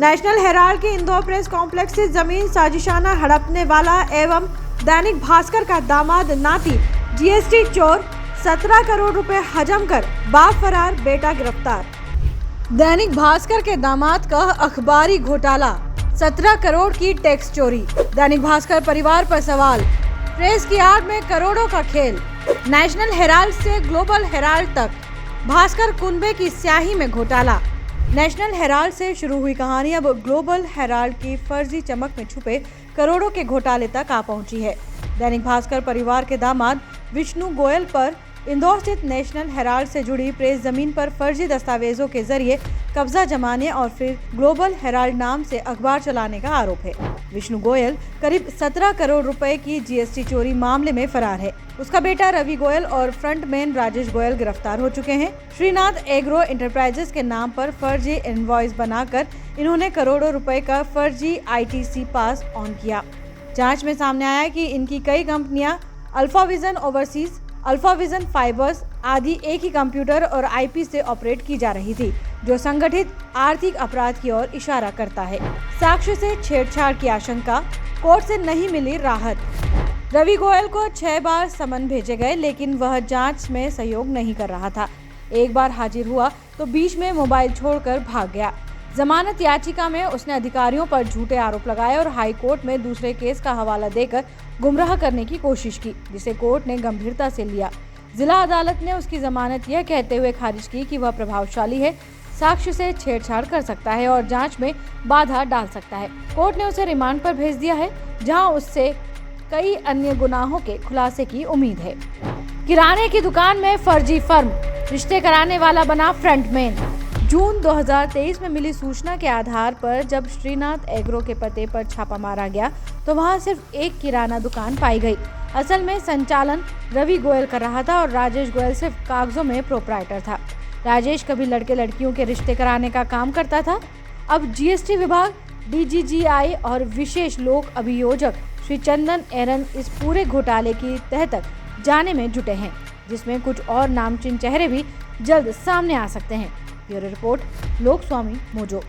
National Herald के Indore press complex से जमीन साजिशाना हड़पने वाला एवं दैनिक भास्कर का दामाद नाती जीएसटी चोर 17 करोड़ रुपए हजम कर बाप फरार, बेटा गिरफ्तार। दैनिक भास्कर के दामाद का अखबारी घोटाला, 17 करोड़ की टैक्स चोरी। दैनिक भास्कर परिवार पर सवाल, प्रेस की आड़ में करोड़ों का खेल। नेशनल हेराल्ड से ग्लोबल हेराल्ड तक भास्कर कुनबे की स्याही में घोटाला। नेशनल हेराल्ड से शुरू हुई कहानी अब ग्लोबल हेराल्ड की फर्जी चमक में छुपे करोड़ों के घोटाले तक आ पहुंची है। दैनिक भास्कर परिवार के दामाद विष्णु गोयल पर इंदौर स्थित नेशनल हेराल्ड से जुड़ी प्रेस जमीन पर फर्जी दस्तावेजों के जरिए कब्जा जमाने और फिर ग्लोबल हेराल्ड नाम से अखबार चलाने का आरोप है। विष्णु गोयल करीब 17 करोड़ रुपए की जीएसटी चोरी मामले में फरार है। उसका बेटा रवि गोयल और फ्रंटमैन राजेश गोयल गिरफ्तार हो चुके हैं। श्रीनाथ एग्रो एंटरप्राइजेस के नाम पर फर्जी इनवॉइस बनाकर इन्होंने करोड़ों रुपए का फर्जी आईटीसी पास ऑन किया। जांच में सामने आया कि इनकी कई कंपनियां alpha vision overseas, alpha vision fibres आदि एक ही कंप्यूटर और आईपी से ऑपरेट की जा रही थी, जो संगठित आर्थिक अपराध की ओर इशारा करता है। साक्ष्य से छेड़छाड़ की आशंका, कोर्ट से नहीं मिली राहत। रवि गोयल को 6 बार समन भेजे गए, लेकिन वह जांच में सहयोग नहीं कर रहा था। एक बार हाजिर हुआ तो बीच में मोबाइल छोड़कर भाग गया। जमानत याचिका में उसने अधिकारियों पर झूठे आरोप लगाए और हाई कोर्ट में दूसरे केस का हवाला देकर गुमराह करने की कोशिश की, जिसे कोर्ट ने गंभीरता से लिया। जिला अदालत ने उसकी जमानत यह कहते हुए खारिज की कि वह प्रभावशाली है, साक्ष्य से छेड़छाड़ कर सकता है और जांच में बाधा डाल सकता है। कोर्ट ने उसे रिमांड पर भेज दिया है, जहां उससे कई अन्य गुनाहों के खुलासे की उम्मीद है। किराने की दुकान में फर्जी फर्म, रिश्ते कराने वाला बना फ्रंटमैन। जून 2023 में मिली सूचना के आधार पर जब श्रीनाथ एग्रो के पते पर छापा मारा गया तो वहां सिर्फ एक किराना दुकान पाई गई। असल में संचालन रवि गोयल कर रहा था और राजेश गोयल सिर्फ कागजों में प्रोप्राइटर था। राजेश कभी लड़के लड़कियों के रिश्ते कराने का काम करता था। अब जीएसटी विभाग, डीजीजीआई और विशेष लोक अभियोजक श्री चंदन एरन इस पूरे घोटाले की तह तक जाने में जुटे हैं, जिसमें कुछ और नामचीन चेहरे भी जल्द सामने आ सकते हैं। Bureau report, Lokswami mojo.